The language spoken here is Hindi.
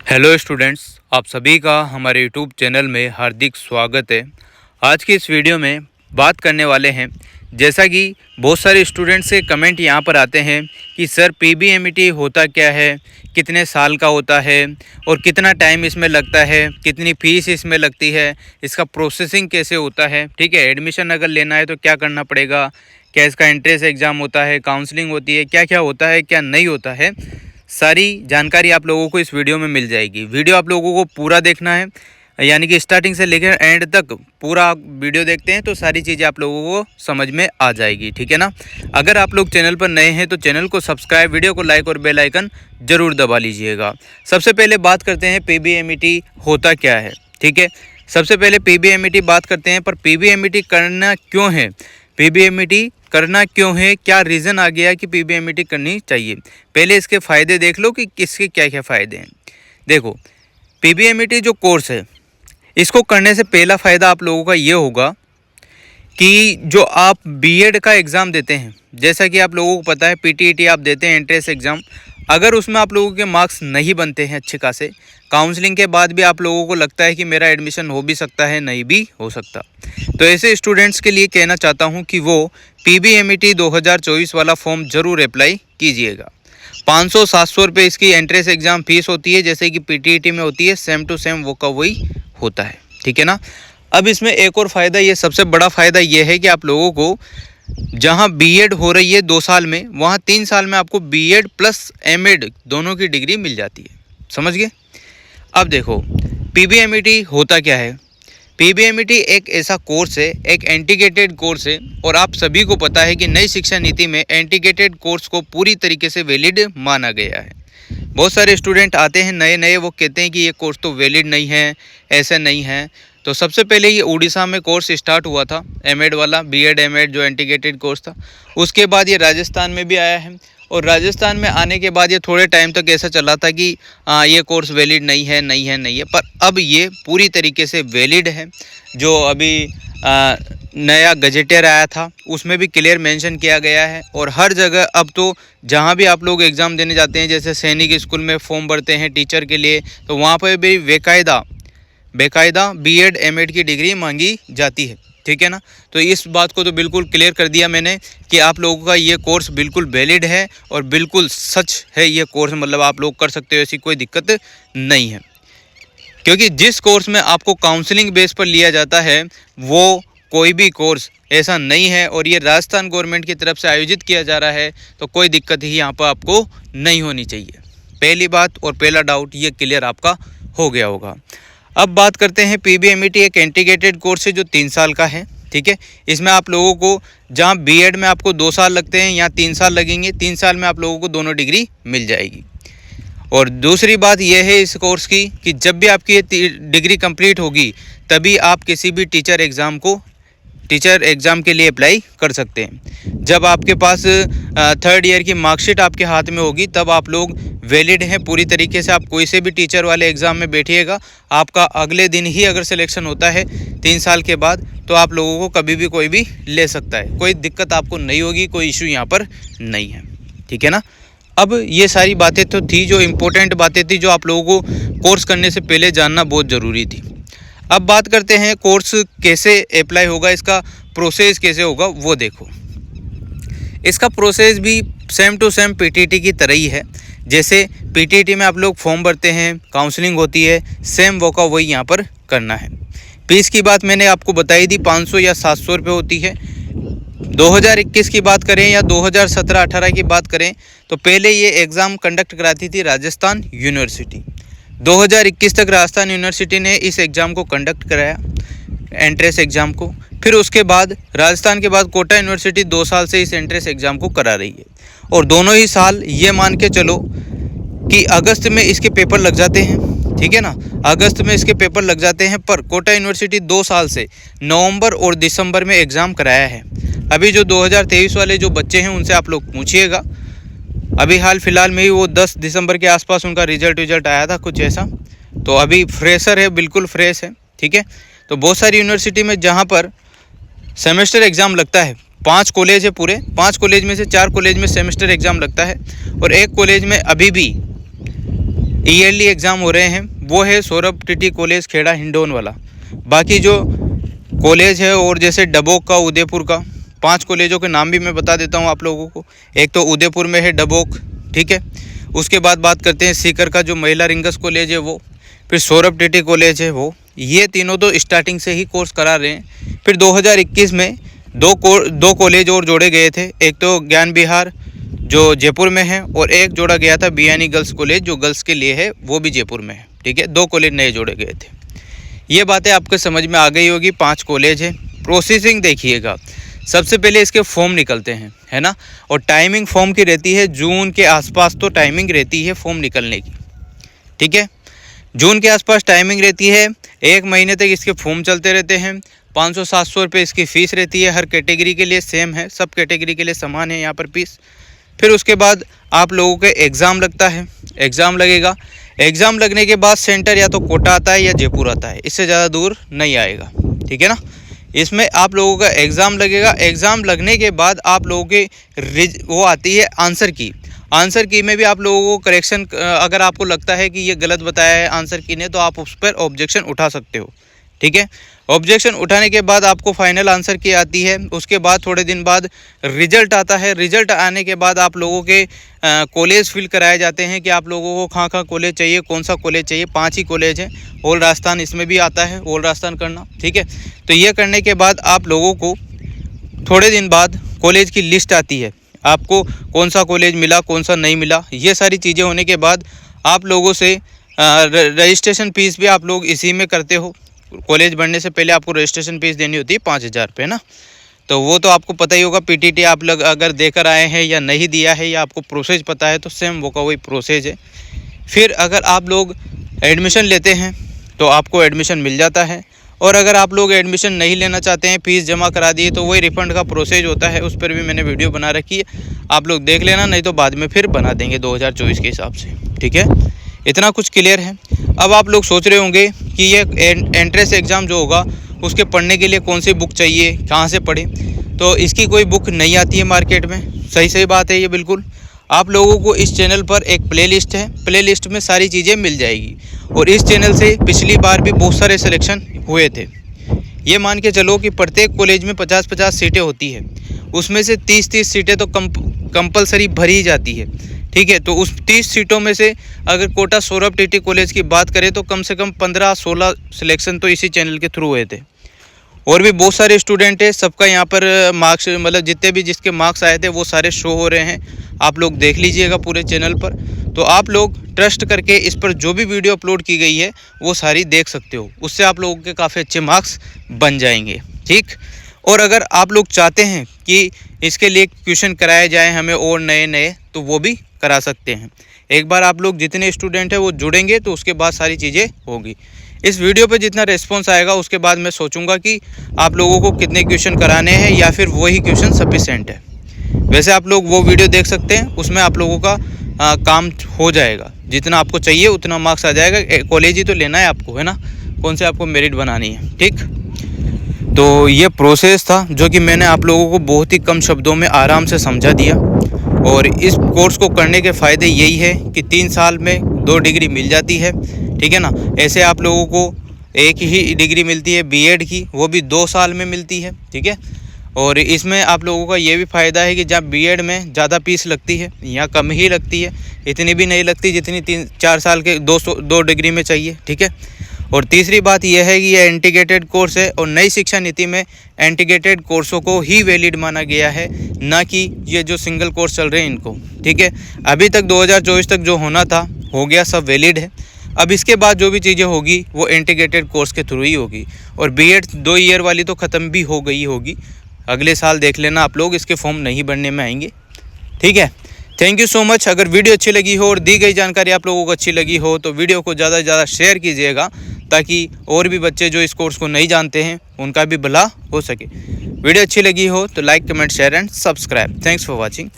हेलो स्टूडेंट्स, आप सभी का हमारे यूट्यूब चैनल में हार्दिक स्वागत है। आज की इस वीडियो में बात करने वाले हैं, जैसा कि बहुत सारे स्टूडेंट्स के कमेंट यहाँ पर आते हैं कि सर पीबीएमईटी होता क्या है, कितने साल का होता है और कितना टाइम इसमें लगता है, कितनी फ़ीस इसमें लगती है, इसका प्रोसेसिंग कैसे होता है। ठीक है, एडमिशन अगर लेना है तो क्या करना पड़ेगा, क्या इसका एंट्रेंस एग्ज़ाम होता है, काउंसलिंग होती है, क्या क्या होता है, क्या नहीं होता है, सारी जानकारी आप लोगों को इस वीडियो में मिल जाएगी। वीडियो आप लोगों को पूरा देखना है, यानी कि स्टार्टिंग से लेकर एंड तक पूरा वीडियो देखते हैं तो सारी चीज़ें आप लोगों को समझ में आ जाएगी। ठीक है ना। अगर आप लोग चैनल पर नए हैं तो चैनल को सब्सक्राइब, वीडियो को लाइक और बेल आइकन ज़रूर दबा लीजिएगा। सबसे पहले बात करते हैं पीबीएमईटी होता क्या है। ठीक है, सबसे पहले पीबीएमईटी बात करते हैं, पर पीबीएमईटी करना क्यों है, पीबीएमईटी करना क्यों है, क्या रीज़न आ गया कि पीबीएमईटी करनी चाहिए। पहले इसके फ़ायदे देख लो कि किसके क्या क्या फ़ायदे हैं। देखो, पीबीएमईटी जो कोर्स है, इसको करने से पहला फ़ायदा आप लोगों का ये होगा कि जो आप बीएड का एग्ज़ाम देते हैं, जैसा कि आप लोगों को पता है पीटीईटी आप देते हैं एंट्रेंस एग्ज़ाम, अगर उसमें आप लोगों के मार्क्स नहीं बनते हैं अच्छे खासे, काउंसलिंग के बाद भी आप लोगों को लगता है कि मेरा एडमिशन हो भी सकता है, नहीं भी हो सकता, तो ऐसे स्टूडेंट्स के लिए कहना चाहता हूं कि वो पीबीएमईटी 2024 वाला फॉर्म ज़रूर अप्लाई कीजिएगा। 500-700 रुपये इसकी एंट्रेंस एग्ज़ाम फ़ीस होती है, जैसे कि पीटीईटी में होती है, सेम टू सेम वो का वही होता है। ठीक है ना। अब इसमें एक और फ़ायदा, ये सबसे बड़ा फ़ायदा ये है कि आप लोगों को जहां बीएड हो रही है 2 साल में, वहां 3 साल में आपको बीएड प्लस एमएड दोनों की डिग्री मिल जाती है। समझ गए। अब देखो पीबीएमईटी होता क्या है। पीबीएमईटी एक ऐसा कोर्स है, एक इंटीग्रेटेड कोर्स है, और आप सभी को पता है कि नई शिक्षा नीति में इंटीग्रेटेड कोर्स को पूरी तरीके से वैलिड माना गया है। बहुत सारे स्टूडेंट आते हैं नए नए, वो कहते हैं कि ये कोर्स तो वैलिड नहीं है, ऐसा नहीं है। तो सबसे पहले ये उड़ीसा में कोर्स स्टार्ट हुआ था, एमएड वाला, बीएड एमएड जो इंटीग्रेटेड कोर्स था। उसके बाद ये राजस्थान में भी आया है, और राजस्थान में आने के बाद ये थोड़े टाइम तक ऐसा चला था कि ये कोर्स वैलिड नहीं है, नहीं है, नहीं है, पर अब ये पूरी तरीके से वैलिड है। जो अभी नया गजेटियर आया था उसमें भी क्लियर मेंशन किया गया है, और हर जगह अब तो जहाँ भी आप लोग एग्ज़ाम देने जाते हैं, जैसे सैनिक स्कूल में फॉर्म भरते हैं टीचर के लिए, तो वहाँ पर भी बेकायदा बीएड एमएड की डिग्री मांगी जाती है। ठीक है ना। तो इस बात को तो बिल्कुल क्लियर कर दिया मैंने कि आप लोगों का ये कोर्स बिल्कुल वैलिड है और बिल्कुल सच है ये कोर्स, मतलब आप लोग कर सकते हो, ऐसी कोई दिक्कत नहीं है। क्योंकि जिस कोर्स में आपको काउंसलिंग बेस पर लिया जाता है वो कोई भी कोर्स ऐसा नहीं है, और ये राजस्थान गवर्नमेंट की तरफ से आयोजित किया जा रहा है, तो कोई दिक्कत ही यहाँ पर आपको नहीं होनी चाहिए। पहली बात और पहला डाउट ये क्लियर आपका हो गया होगा। अब बात करते हैं पीबीएमईटी एक इंटीग्रेटेड कोर्स है जो 3 साल का है। ठीक है, इसमें आप लोगों को जहां बीएड में आपको 2 साल लगते हैं, यहाँ 3 साल लगेंगे। 3 साल में आप लोगों को दोनों डिग्री मिल जाएगी। और दूसरी बात यह है इस कोर्स की कि जब भी आपकी ये डिग्री कंप्लीट होगी तभी आप किसी भी टीचर एग्ज़ाम के लिए अप्लाई कर सकते हैं। जब आपके पास 3rd ईयर की मार्कशीट आपके हाथ में होगी तब आप लोग वैलिड हैं पूरी तरीके से। आप कोई से भी टीचर वाले एग्ज़ाम में बैठिएगा, आपका अगले दिन ही अगर सिलेक्शन होता है 3 साल के बाद, तो आप लोगों को कभी भी कोई भी ले सकता है, कोई दिक्कत आपको नहीं होगी, कोई इशू यहाँ पर नहीं है। ठीक है ना। अब ये सारी बातें तो थी जो इम्पोर्टेंट बातें थी, जो आप लोगों को कोर्स करने से पहले जानना बहुत ज़रूरी थी। अब बात करते हैं कोर्स कैसे अप्लाई होगा, इसका प्रोसेस कैसे होगा वो देखो। इसका प्रोसेस भी सेम टू सेम पीटीईटी की तरह ही है। जैसे पीटीईटी में आप लोग फॉर्म भरते हैं, काउंसलिंग होती है, सेम वो का वही यहाँ पर करना है। फीस की बात मैंने आपको बताई थी, 500 या 700 रुपये होती है। 2021 की बात करें या 2017-18 की बात करें तो पहले ये एग्ज़ाम कंडक्ट कराती थी राजस्थान यूनिवर्सिटी। 2021 तक राजस्थान यूनिवर्सिटी ने इस एग्ज़ाम को कंडक्ट कराया, एंट्रेंस एग्ज़ाम को। फिर उसके बाद राजस्थान के बाद कोटा यूनिवर्सिटी 2 साल से इस एंट्रेंस एग्ज़ाम को करा रही है, और दोनों ही साल ये मान के चलो कि अगस्त में इसके पेपर लग जाते हैं। ठीक है ना, अगस्त में इसके पेपर लग जाते हैं, पर कोटा यूनिवर्सिटी 2 साल से नवंबर और दिसंबर में एग्ज़ाम कराया है। अभी जो 2023 वाले जो बच्चे हैं उनसे आप लोग पूछिएगा, अभी हाल फिलहाल में ही वो 10 दिसंबर के आसपास उनका रिजल्ट आया था कुछ ऐसा, तो अभी फ्रेशर है, बिल्कुल फ्रेश है। ठीक है, तो बहुत सारी यूनिवर्सिटी में जहाँ पर सेमेस्टर एग्ज़ाम लगता है, 5 कॉलेज है पूरे, 5 कॉलेज में से 4 कॉलेज में सेमेस्टर एग्ज़ाम लगता है, और एक कॉलेज में अभी भी ईयरली एग्ज़ाम हो रहे हैं वो है सौरभ टीटी कॉलेज खेड़ा हिंडौन वाला। बाकी जो कॉलेज है और जैसे डबोक का, उदयपुर का, 5 कॉलेजों के नाम भी मैं बता देता हूँ आप लोगों को। एक तो उदयपुर में है डबोक, ठीक है। उसके बाद बात करते हैं सीकर का जो महिला रिंगस कॉलेज है वो, फिर सौरभ टीटी कॉलेज है वो। ये तीनों तो स्टार्टिंग से ही कोर्स करा रहे हैं। फिर 2021 में दो कॉलेज और जोड़े गए थे। एक तो ज्ञान विहार जो जयपुर में है और एक जोड़ा गया था बियानी गर्ल्स कॉलेज जो गर्ल्स के लिए है, वो भी जयपुर में है, ठीक है। 2 कॉलेज नए जोड़े गए थे। ये बातें आपके समझ में आ गई होगी। 5 कॉलेज है। प्रोसेसिंग देखिएगा, सबसे पहले इसके फॉर्म निकलते हैं, है ना। और टाइमिंग फॉर्म की रहती है जून के आसपास, तो टाइमिंग रहती है फॉर्म निकलने की, ठीक है। जून के आसपास टाइमिंग रहती है। 1 महीने तक इसके फॉर्म चलते रहते हैं। 500-700 रुपये इसकी फ़ीस रहती है। हर कैटेगरी के लिए सेम है, सब कैटेगरी के लिए समान है यहाँ पर फीस। फिर उसके बाद आप लोगों के एग्ज़ाम लगता है। एग्ज़ाम लगेगा। एग्ज़ाम लगने के बाद सेंटर या तो कोटा आता है या जयपुर आता है, इससे ज़्यादा दूर नहीं आएगा, ठीक है ना। इसमें आप लोगों का एग्ज़ाम लगेगा। एग्ज़ाम लगने के बाद आप लोगों के वो आती है आंसर की। आंसर की में भी आप लोगों को करेक्शन, अगर आपको लगता है कि ये गलत बताया है आंसर की ने, तो आप उस पर ऑब्जेक्शन उठा सकते हो, ठीक है। ऑब्जेक्शन उठाने के बाद आपको फाइनल आंसर की आती है। उसके बाद थोड़े दिन बाद रिजल्ट आता है। रिजल्ट आने के बाद आप लोगों के कॉलेज फिल कराए जाते हैं कि आप लोगों को कहाँ कॉलेज चाहिए, कौन सा कॉलेज चाहिए। 5 ही कॉलेज हैं। ऑल राजस्थान इसमें भी आता है, ऑल राजस्थान करना, ठीक है। तो ये करने के बाद आप लोगों को थोड़े दिन बाद कॉलेज की लिस्ट आती है। आपको कौन सा कॉलेज मिला, कौन सा नहीं मिला, ये सारी चीज़ें होने के बाद आप लोगों से रजिस्ट्रेशन फ़ीस भी आप लोग इसी में करते हो। कॉलेज बढ़ने से पहले आपको रजिस्ट्रेशन फ़ीस देनी होती है 5000 रुपये ना। तो वो तो आपको पता ही होगा। पीटीटी आप लोग अगर देकर आए हैं या नहीं दिया है या आपको प्रोसेस पता है तो सेम वो का वही प्रोसेस है। फिर अगर आप लोग एडमिशन लेते हैं तो आपको एडमिशन मिल जाता है। और अगर आप लोग एडमिशन नहीं लेना चाहते हैं, फ़ीस जमा करा दिए, तो वही रिफ़ंड का प्रोसेस होता है। उस पर भी मैंने वीडियो बना रखी है, आप लोग देख लेना, नहीं तो बाद में फिर बना देंगे 2024 के हिसाब से, ठीक है। इतना कुछ क्लियर है। अब आप लोग सोच रहे होंगे कि ये एंट्रेंस एग्ज़ाम जो होगा उसके पढ़ने के लिए कौन सी बुक चाहिए, कहाँ से पढ़ें। तो इसकी कोई बुक नहीं आती है मार्केट में। सही बात है ये बिल्कुल। आप लोगों को इस चैनल पर एक प्लेलिस्ट है, प्लेलिस्ट में सारी चीज़ें मिल जाएगी। और इस चैनल से पिछली बार भी बहुत सारे सिलेक्शन हुए थे। ये मान के चलो कि प्रत्येक कॉलेज में 50-50 सीटें होती है, उसमें से 30-30 सीटें तो कंपलसरी भरी ही जाती है, ठीक है। तो उस 30 सीटों में से अगर कोटा सौरभ टीटी कॉलेज की बात करें तो कम से कम 15-16 सिलेक्शन तो इसी चैनल के थ्रू हुए थे। और भी बहुत सारे स्टूडेंट है, सबका यहाँ पर मार्क्स, मतलब जितने भी जिसके मार्क्स आए थे वो सारे शो हो रहे हैं। आप लोग देख लीजिएगा पूरे चैनल पर। तो आप लोग ट्रस्ट करके इस पर जो भी वीडियो अपलोड की गई है वो सारी देख सकते हो। उससे आप लोगों के काफ़ी अच्छे मार्क्स बन जाएंगे, ठीक। और अगर आप लोग चाहते हैं कि इसके लिए क्वेश्चन कराए जाएँ हमें और नए, तो वो भी करा सकते हैं। एक बार आप लोग जितने स्टूडेंट हैं वो जुड़ेंगे तो उसके बाद सारी चीज़ें होगी। इस वीडियो पे जितना रिस्पांस आएगा उसके बाद मैं सोचूंगा कि आप लोगों को कितने क्वेश्चन कराने हैं या फिर वही क्वेश्चन सफिशेंट है। वैसे आप लोग वो वीडियो देख सकते हैं, उसमें आप लोगों का काम हो जाएगा। जितना आपको चाहिए उतना मार्क्स आ जाएगा। कॉलेज ही तो लेना है आपको, है ना, कौन से आपको मेरिट बनानी है, ठीक। तो ये प्रोसेस था जो कि मैंने आप लोगों को बहुत ही कम शब्दों में आराम से समझा दिया। और इस कोर्स को करने के फ़ायदे यही है कि 3 साल में 2 डिग्री मिल जाती है, ठीक है ना। ऐसे आप लोगों को एक ही डिग्री मिलती है बीएड की, वो भी 2 साल में मिलती है, ठीक है। और इसमें आप लोगों का ये भी फ़ायदा है कि जब बीएड में ज़्यादा फीस लगती है, यहाँ कम ही लगती है, इतनी भी नहीं लगती जितनी 3-4 साल के 2 डिग्री में चाहिए, ठीक है। और तीसरी बात यह है कि यह इंटीग्रेटेड कोर्स है और नई शिक्षा नीति में इंटीग्रेटेड कोर्सों को ही वैलिड माना गया है, ना कि ये जो सिंगल कोर्स चल रहे हैं इनको, ठीक है। अभी तक 2024 तक जो होना था हो गया, सब वैलिड है। अब इसके बाद जो भी चीज़ें होगी वो इंटीग्रेटेड कोर्स के थ्रू ही होगी। और बीएड 2 ईयर वाली तो ख़त्म भी हो गई होगी, अगले साल देख लेना आप लोग, इसके फॉर्म नहीं बनने में आएंगे, ठीक है। Thank you so much. अगर वीडियो अच्छी लगी हो और दी गई जानकारी आप लोगों को अच्छी लगी हो तो वीडियो को ज़्यादा से ज़्यादा शेयर कीजिएगा, ताकि और भी बच्चे जो इस कोर्स को नहीं जानते हैं उनका भी भला हो सके। वीडियो अच्छी लगी हो तो like, comment, share and subscribe. Thanks for watching.